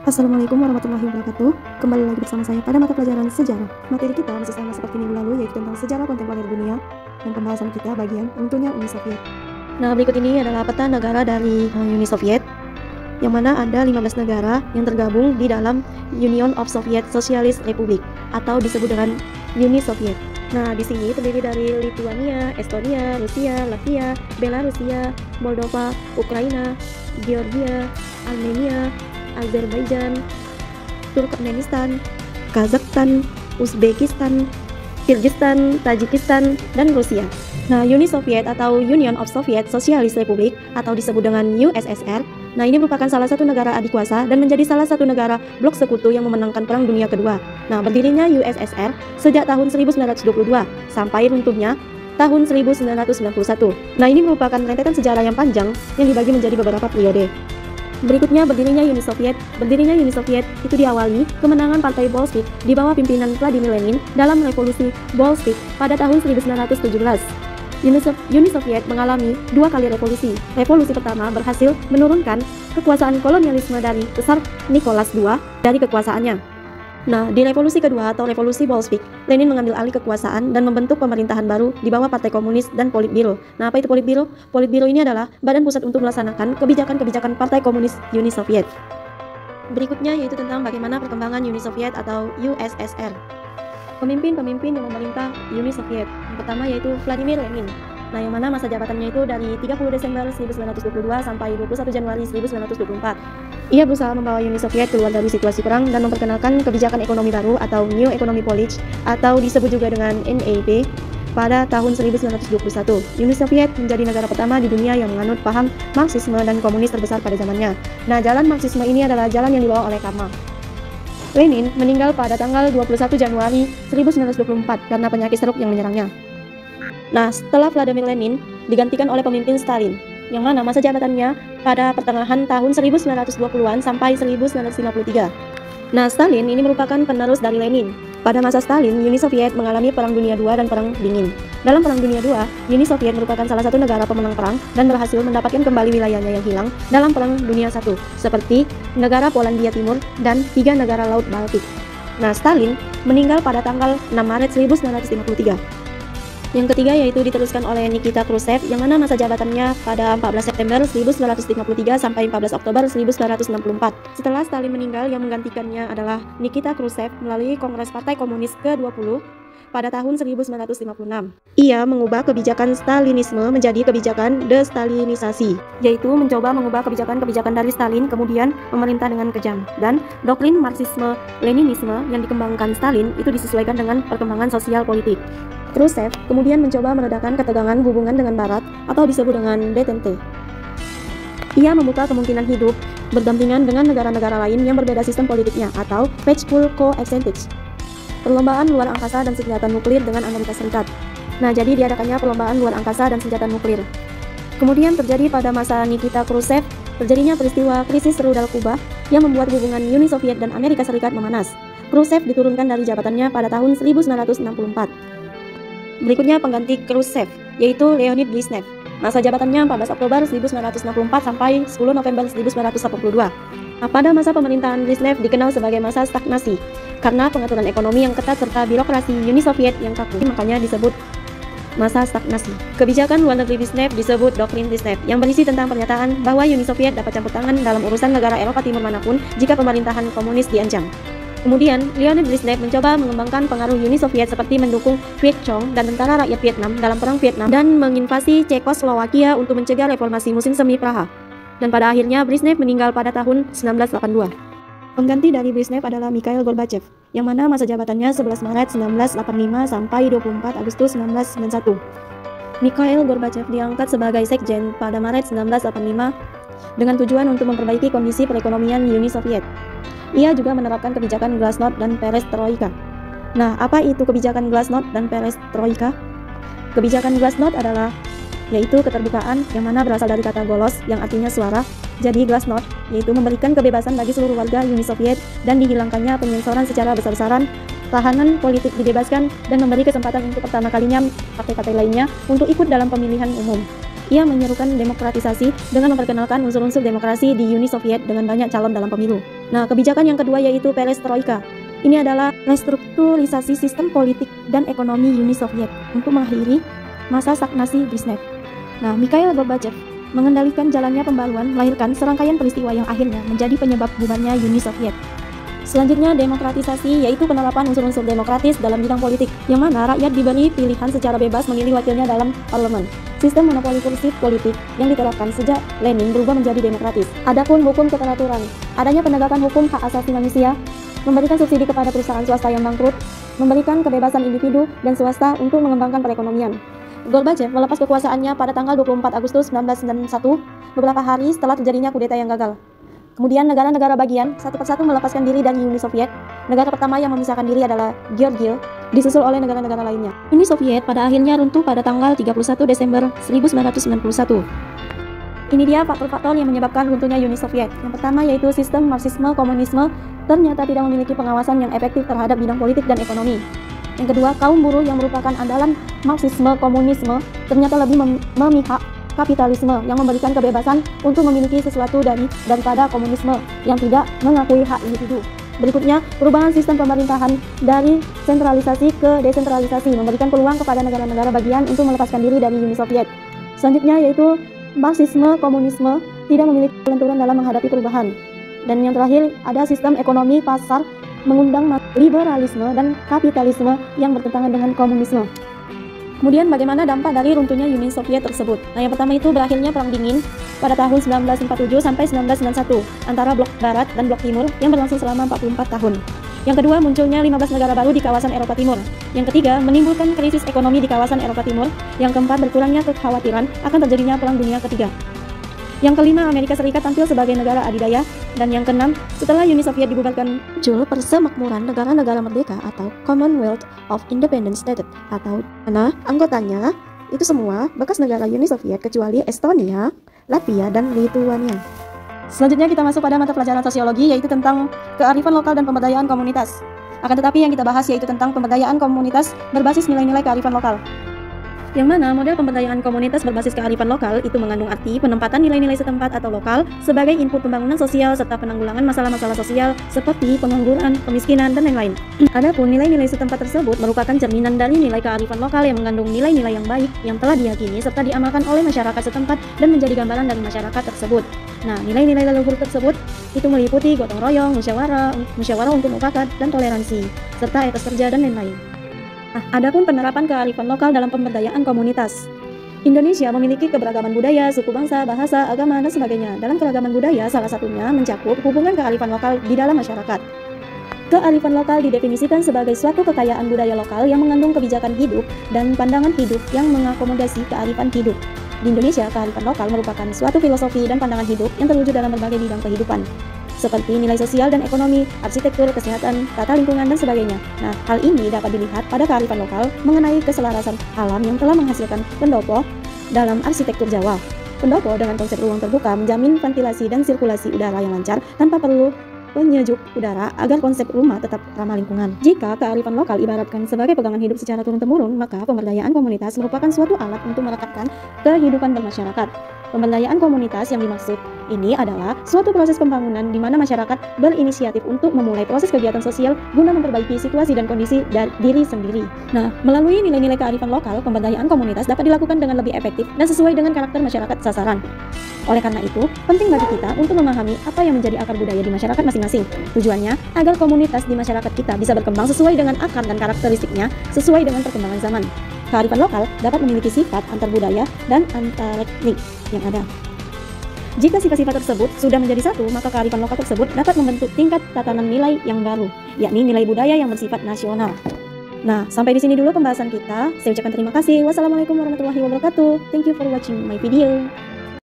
Assalamualaikum warahmatullahi wabarakatuh. Kembali lagi bersama saya pada mata pelajaran sejarah. Materi kita masih sama seperti minggu lalu, yaitu tentang sejarah kontemporer dunia, dan pembahasan kita bagian tentunya Uni Soviet. Nah, berikut ini adalah peta negara dari Uni Soviet, yang mana ada 15 negara yang tergabung di dalam Union of Soviet Socialist Republic atau disebut dengan Uni Soviet. Nah, di sini terdiri dari Lithuania, Estonia, Rusia, Latvia, Belarusia, Moldova, Ukraina, Georgia, Armenia, Azerbaijan, Turkmenistan, Kazakhstan, Uzbekistan, Kyrgyzstan, Tajikistan, dan Rusia. Nah, Uni Soviet atau Union of Soviet Socialist Republic atau disebut dengan USSR, nah ini merupakan salah satu negara adikuasa dan menjadi salah satu negara blok sekutu yang memenangkan Perang Dunia Kedua. Nah, berdirinya USSR sejak tahun 1922 sampai runtuhnya tahun 1991. Nah, ini merupakan rentetan sejarah yang panjang yang dibagi menjadi beberapa periode. Berikutnya berdirinya Uni Soviet. Berdirinya Uni Soviet itu diawali kemenangan Partai Bolshevik di bawah pimpinan Vladimir Lenin dalam revolusi Bolshevik pada tahun 1917. Uni Soviet mengalami dua kali revolusi. Revolusi pertama berhasil menurunkan kekuasaan kolonialisme dari Tsar Nicholas II dari kekuasaannya. Nah, di revolusi kedua atau revolusi Bolshevik, Lenin mengambil alih kekuasaan dan membentuk pemerintahan baru di bawah Partai Komunis dan Politbiro. Nah, apa itu Politbiro? Politbiro ini adalah badan pusat untuk melaksanakan kebijakan-kebijakan Partai Komunis Uni Soviet. Berikutnya yaitu tentang bagaimana perkembangan Uni Soviet atau USSR. Pemimpin-pemimpin yang memerintah Uni Soviet. Yang pertama yaitu Vladimir Lenin. Nah, yang mana masa jabatannya itu dari 30 Desember 1922 sampai 21 Januari 1924. Ia berusaha membawa Uni Soviet keluar dari situasi perang dan memperkenalkan kebijakan ekonomi baru atau New Economic Policy atau disebut juga dengan NEP pada tahun 1921. Uni Soviet menjadi negara pertama di dunia yang menganut paham Marxisme dan komunis terbesar pada zamannya. Nah, jalan Marxisme ini adalah jalan yang dibawa oleh Karl Marx. Lenin meninggal pada tanggal 21 Januari 1924 karena penyakit stroke yang menyerangnya. Nah, setelah Vladimir Lenin digantikan oleh pemimpin Stalin, yang mana masa jabatannya pada pertengahan tahun 1920-an sampai 1953. Nah, Stalin ini merupakan penerus dari Lenin. Pada masa Stalin, Uni Soviet mengalami Perang Dunia II dan Perang Dingin. Dalam Perang Dunia II, Uni Soviet merupakan salah satu negara pemenang perang dan berhasil mendapatkan kembali wilayahnya yang hilang dalam Perang Dunia I, seperti negara Polandia Timur dan 3 negara Laut Baltik. Nah, Stalin meninggal pada tanggal 6 Maret 1953. Yang ketiga yaitu diteruskan oleh Nikita Khrushchev, yang mana masa jabatannya pada 14 September 1953 sampai 14 Oktober 1964. Setelah Stalin meninggal, yang menggantikannya adalah Nikita Khrushchev melalui Kongres Partai Komunis ke-20 pada tahun 1956. Ia mengubah kebijakan Stalinisme menjadi kebijakan destalinisasi, yaitu mencoba mengubah kebijakan-kebijakan dari Stalin kemudian memerintah dengan kejam. Dan doktrin Marxisme-Leninisme yang dikembangkan Stalin itu disesuaikan dengan perkembangan sosial politik. Khrushchev kemudian mencoba meredakan ketegangan hubungan dengan Barat atau disebut dengan Detente. Ia membuka kemungkinan hidup berdampingan dengan negara-negara lain yang berbeda sistem politiknya atau peaceful coexistence. Perlombaan luar angkasa dan senjata nuklir dengan Amerika Serikat. Nah, jadi diadakannya perlombaan luar angkasa dan senjata nuklir. Kemudian terjadi pada masa Nikita Khrushchev, terjadinya peristiwa krisis rudal Kuba yang membuat hubungan Uni Soviet dan Amerika Serikat memanas. Khrushchev diturunkan dari jabatannya pada tahun 1964. Berikutnya pengganti Khrushchev, yaitu Leonid Brezhnev. Masa jabatannya 14 Oktober 1964 sampai 10 November 1982. Nah, pada masa pemerintahan Brezhnev dikenal sebagai masa stagnasi karena pengaturan ekonomi yang ketat serta birokrasi Uni Soviet yang kaku, makanya disebut masa stagnasi. Kebijakan luar negeri Brezhnev disebut doktrin Brezhnev, yang berisi tentang pernyataan bahwa Uni Soviet dapat campur tangan dalam urusan negara Eropa Timur manapun jika pemerintahan komunis diancam. Kemudian, Leonid Brezhnev mencoba mengembangkan pengaruh Uni Soviet seperti mendukung Viet Cong dan tentara rakyat Vietnam dalam Perang Vietnam dan menginvasi Cekoslowakia untuk mencegah reformasi musim semi Praha. Dan pada akhirnya Brezhnev meninggal pada tahun 1982. Pengganti dari Brezhnev adalah Mikhail Gorbachev, yang mana masa jabatannya 11 Maret 1985 sampai 24 Agustus 1991. Mikhail Gorbachev diangkat sebagai sekjen pada Maret 1985 dengan tujuan untuk memperbaiki kondisi perekonomian Uni Soviet. Ia juga menerapkan kebijakan Glasnost dan Perestroika. Nah, apa itu kebijakan Glasnost dan Perestroika? Kebijakan Glasnost adalah yaitu keterbukaan, yang mana berasal dari kata golos yang artinya suara. Jadi Glasnost yaitu memberikan kebebasan bagi seluruh warga Uni Soviet dan dihilangkannya penyensoran secara besar-besaran, tahanan politik dibebaskan, dan memberi kesempatan untuk pertama kalinya partai-partai lainnya untuk ikut dalam pemilihan umum. Ia menyerukan demokratisasi dengan memperkenalkan unsur-unsur demokrasi di Uni Soviet dengan banyak calon dalam pemilu. Nah, kebijakan yang kedua yaitu perestroika. Ini adalah restrukturisasi sistem politik dan ekonomi Uni Soviet untuk mengakhiri masa stagnasi Brezhnev. Nah, Mikhail Gorbachev mengendalikan jalannya pembaruan melahirkan serangkaian peristiwa yang akhirnya menjadi penyebab bubarnya Uni Soviet. Selanjutnya, demokratisasi, yaitu penerapan unsur-unsur demokratis dalam bidang politik, yang mana rakyat diberi pilihan secara bebas memilih wakilnya dalam parlemen. Sistem monopoli kursi politik yang diterapkan sejak Lenin berubah menjadi demokratis. Adapun hukum keteraturan, adanya penegakan hukum hak asasi manusia, memberikan subsidi kepada perusahaan swasta yang bangkrut, memberikan kebebasan individu dan swasta untuk mengembangkan perekonomian. Gorbachev melepas kekuasaannya pada tanggal 24 Agustus 1991, beberapa hari setelah terjadinya kudeta yang gagal. Kemudian negara-negara bagian satu persatu melepaskan diri dari Uni Soviet. Negara pertama yang memisahkan diri adalah Georgia, disusul oleh negara-negara lainnya. Uni Soviet pada akhirnya runtuh pada tanggal 31 Desember 1991. Ini dia faktor-faktor yang menyebabkan runtuhnya Uni Soviet. Yang pertama yaitu sistem Marxisme-Komunisme ternyata tidak memiliki pengawasan yang efektif terhadap bidang politik dan ekonomi. Yang kedua, kaum buruh yang merupakan andalan Marxisme-Komunisme ternyata lebih memihak kapitalisme yang memberikan kebebasan untuk memiliki sesuatu daripada komunisme yang tidak mengakui hak individu. Berikutnya, perubahan sistem pemerintahan dari sentralisasi ke desentralisasi memberikan peluang kepada negara-negara bagian untuk melepaskan diri dari Uni Soviet. Selanjutnya yaitu Marxisme-Komunisme tidak memiliki kelenturan dalam menghadapi perubahan. Dan yang terakhir ada sistem ekonomi pasar mengundang liberalisme dan kapitalisme yang bertentangan dengan komunisme. Kemudian bagaimana dampak dari runtuhnya Uni Soviet tersebut? Nah, yang pertama itu berakhirnya Perang Dingin pada tahun 1947 sampai 1991 antara Blok Barat dan Blok Timur yang berlangsung selama 44 tahun. Yang kedua, munculnya 15 negara baru di kawasan Eropa Timur. Yang ketiga, menimbulkan krisis ekonomi di kawasan Eropa Timur. Yang keempat, berkurangnya kekhawatiran akan terjadinya Perang Dunia Ketiga. Yang kelima, Amerika Serikat tampil sebagai negara adidaya. Dan yang keenam, setelah Uni Soviet dibubarkan, muncul Persemakmuran Negara-Negara Merdeka atau Commonwealth of Independent States, atau mana anggotanya itu semua bekas negara Uni Soviet kecuali Estonia, Latvia, dan Lithuania. Selanjutnya kita masuk pada mata pelajaran sosiologi, yaitu tentang kearifan lokal dan pemberdayaan komunitas. Akan tetapi yang kita bahas yaitu tentang pemberdayaan komunitas berbasis nilai-nilai kearifan lokal. Yang mana model pemberdayaan komunitas berbasis kearifan lokal itu mengandung arti penempatan nilai-nilai setempat atau lokal sebagai input pembangunan sosial serta penanggulangan masalah-masalah sosial seperti pengangguran, kemiskinan, dan lain-lain. Adapun nilai-nilai setempat tersebut merupakan cerminan dari nilai kearifan lokal yang mengandung nilai-nilai yang baik yang telah diyakini serta diamalkan oleh masyarakat setempat dan menjadi gambaran dari masyarakat tersebut. Nah, nilai-nilai leluhur tersebut itu meliputi gotong royong, musyawarah untuk mufakat dan toleransi, serta etos kerja dan lain-lain. Nah, adapun penerapan kearifan lokal dalam pemberdayaan komunitas. Indonesia memiliki keberagaman budaya, suku bangsa, bahasa, agama, dan sebagainya. Dalam keragaman budaya, salah satunya mencakup hubungan kearifan lokal di dalam masyarakat. Kearifan lokal didefinisikan sebagai suatu kekayaan budaya lokal yang mengandung kebijakan hidup dan pandangan hidup yang mengakomodasi kearifan hidup. Di Indonesia, kearifan lokal merupakan suatu filosofi dan pandangan hidup yang terwujud dalam berbagai bidang kehidupan, seperti nilai sosial dan ekonomi, arsitektur, kesehatan, tata lingkungan, dan sebagainya. Nah, hal ini dapat dilihat pada kearifan lokal mengenai keselarasan alam yang telah menghasilkan pendopo dalam arsitektur Jawa. Pendopo dengan konsep ruang terbuka menjamin ventilasi dan sirkulasi udara yang lancar tanpa perlu penyejuk udara agar konsep rumah tetap ramah lingkungan. Jika kearifan lokal ibaratkan sebagai pegangan hidup secara turun-temurun, maka pemberdayaan komunitas merupakan suatu alat untuk merekatkan kehidupan bermasyarakat. Pemberdayaan komunitas yang dimaksud ini adalah suatu proses pembangunan di mana masyarakat berinisiatif untuk memulai proses kegiatan sosial guna memperbaiki situasi dan kondisi diri sendiri. Nah, melalui nilai-nilai kearifan lokal, pemberdayaan komunitas dapat dilakukan dengan lebih efektif dan sesuai dengan karakter masyarakat sasaran. Oleh karena itu, penting bagi kita untuk memahami apa yang menjadi akar budaya di masyarakat masing-masing. Tujuannya agar komunitas di masyarakat kita bisa berkembang sesuai dengan akar dan karakteristiknya sesuai dengan perkembangan zaman. Kearifan lokal dapat memiliki sifat antar budaya dan antar etnik yang ada. Jika sifat-sifat tersebut sudah menjadi satu, maka kearifan lokal tersebut dapat membentuk tingkat tatanan nilai yang baru, yakni nilai budaya yang bersifat nasional. Nah, sampai di sini dulu pembahasan kita. Saya ucapkan terima kasih. Wassalamualaikum warahmatullahi wabarakatuh. Thank you for watching my video.